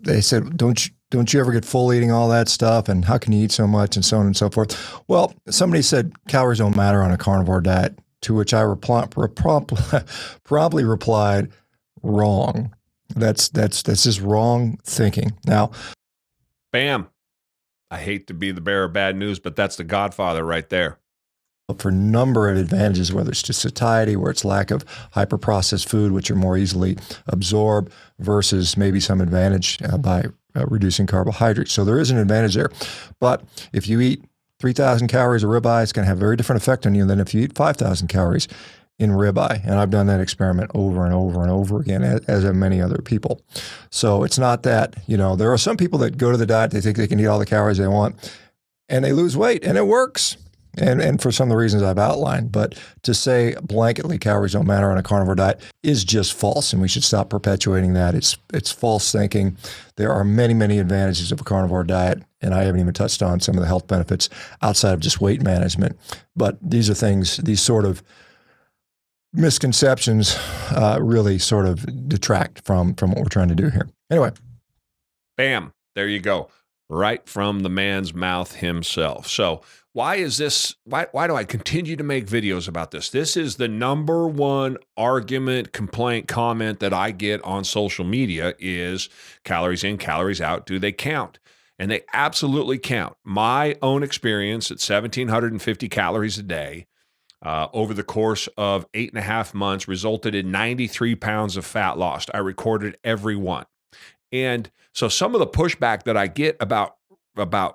they said, don't you ever get full eating all that stuff? And how can you eat so much and so on and so forth? Well, somebody said calories don't matter on a carnivore diet, to which I promptly replied, wrong. That's just wrong thinking. Now, bam. I hate to be the bearer of bad news, but that's the Godfather right there. For a number of advantages, whether it's to satiety, where it's lack of hyper-processed food, which are more easily absorbed, versus maybe some advantage by reducing carbohydrates. So there is an advantage there. But if you eat 3,000 calories of ribeye, it's going to have a very different effect on you than if you eat 5,000 calories in ribeye. And I've done that experiment over and over and over again, as have many other people. So it's not that, there are some people that go to the diet, they think they can eat all the calories they want, and they lose weight, and it works. And for some of the reasons I've outlined. But to say blanketly calories don't matter on a carnivore diet is just false, and we should stop perpetuating that. It's false thinking. There are many, many advantages of a carnivore diet, and I haven't even touched on some of the health benefits outside of just weight management. But these are things, these sort of misconceptions really sort of detract from what we're trying to do here. Anyway. Bam. There you go. Right from the man's mouth himself. So why is this? Why do I continue to make videos about this? This is the number one argument, complaint, comment that I get on social media is calories in, calories out. Do they count? And they absolutely count. My own experience at 1,750 calories a day over the course of 8.5 months resulted in 93 pounds of fat lost. I recorded every one. And so some of the pushback that I get about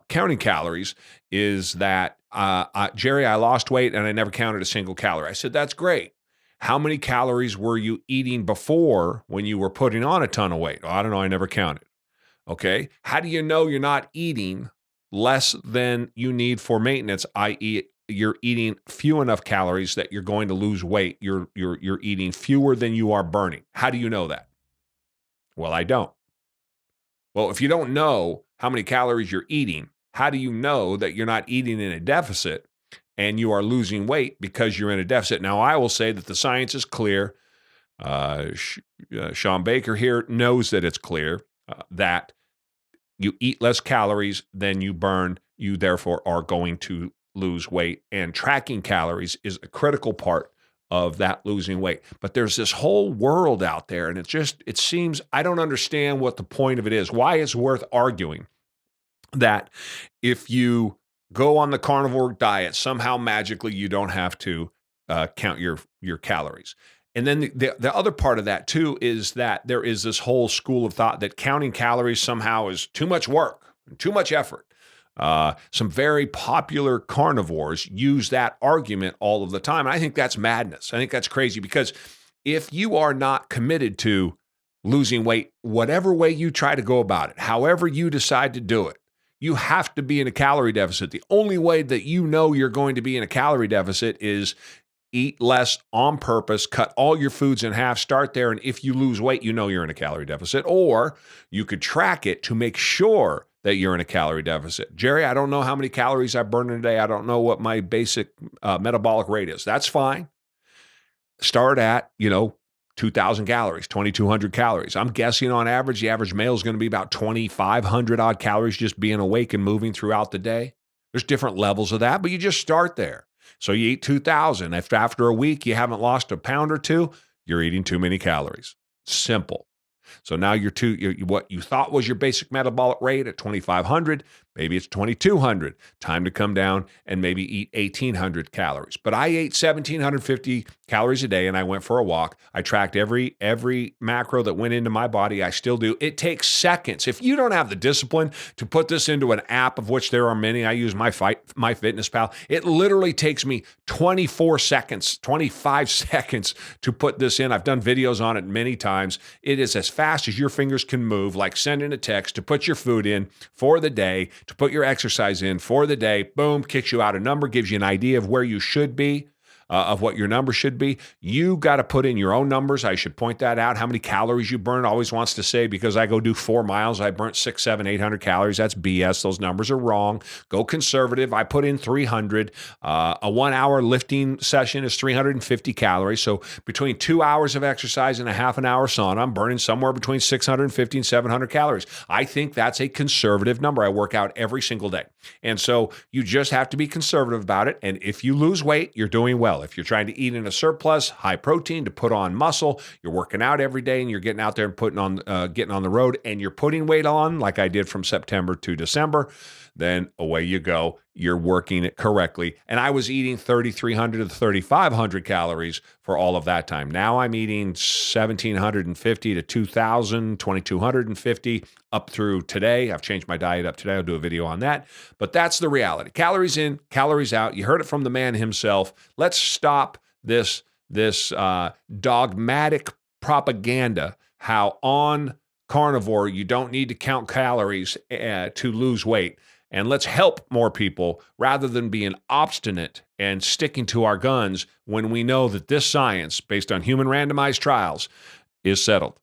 counting calories is that, Jerry, I lost weight and I never counted a single calorie. I said, that's great. How many calories were you eating before when you were putting on a ton of weight? Oh, I don't know. I never counted. Okay. How do you know you're not eating less than you need for maintenance, i.e., you're eating few enough calories that you're going to lose weight? You're eating fewer than you are burning. How do you know that? Well, I don't. Well, if you don't know how many calories you're eating, how do you know that you're not eating in a deficit and you are losing weight because you're in a deficit? Now, I will say that the science is clear. Shawn Baker here knows that it's clear that you eat less calories than you burn. You therefore are going to lose weight. And tracking calories is a critical part of that losing weight. But there's this whole world out there, and it seems, I don't understand what the point of it is. Why it's worth arguing that if you go on the carnivore diet, somehow magically you don't have to count your calories. And then the other part of that too is that there is this whole school of thought that counting calories somehow is too much work and too much effort. Some very popular carnivores use that argument all of the time. And I think that's madness. I think that's crazy, because if you are not committed to losing weight, whatever way you try to go about it, however you decide to do it, you have to be in a calorie deficit. The only way that you know you're going to be in a calorie deficit is eat less on purpose, cut all your foods in half, start there. And if you lose weight, you know you're in a calorie deficit. Or you could track it to make sure that you're in a calorie deficit. Jerry, I don't know how many calories I burn in a day. I don't know what my basic metabolic rate is. That's fine. Start at, 2,000 calories, 2,200 calories. I'm guessing on average, the average male is going to be about 2,500 odd calories just being awake and moving throughout the day. There's different levels of that, but you just start there. So you eat 2,000. If after a week you haven't lost a pound or two, you're eating too many calories. Simple. So now what you thought was your basic metabolic rate at 2,500, maybe it's 2,200. Time to come down and maybe eat 1,800 calories. But I ate 1,750 calories a day and I went for a walk. I tracked every macro that went into my body. I still do. It takes seconds. If you don't have the discipline to put this into an app, of which there are many, I use MyFitnessPal. It literally takes me 24 seconds, 25 seconds to put this in. I've done videos on it many times. It is as fast as your fingers can move, like sending a text to put your food in for the day, to put your exercise in for the day. Boom, kicks you out a number, gives you an idea of where you should be. of what your number should be. You got to put in your own numbers. I should point that out. How many calories you burn always wants to say, because I go do 4 miles, I burnt 6, 7, 800 calories. That's BS. Those numbers are wrong. Go conservative. I put in 300. A 1 hour lifting session is 350 calories. So between 2 hours of exercise and a half an hour sauna, I'm burning somewhere between 650 and 700 calories. I think that's a conservative number. I work out every single day. And so you just have to be conservative about it. And if you lose weight, you're doing well. If you're trying to eat in a surplus, high protein to put on muscle, you're working out every day and you're getting out there and getting on the road, and you're putting weight on like I did from September to December, then away you go. You're working it correctly. And I was eating 3,300 to 3,500 calories for all of that time. Now I'm eating 1,750 to 2,000, 2,250 up through today. I've changed my diet up today. I'll do a video on that. But that's the reality. Calories in, calories out. You heard it from the man himself. Let's stop this dogmatic propaganda how on carnivore you don't need to count calories to lose weight. And let's help more people rather than being obstinate and sticking to our guns when we know that this science, based on human randomized trials, is settled.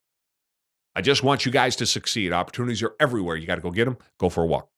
I just want you guys to succeed. Opportunities are everywhere. You got to go get them. Go for a walk.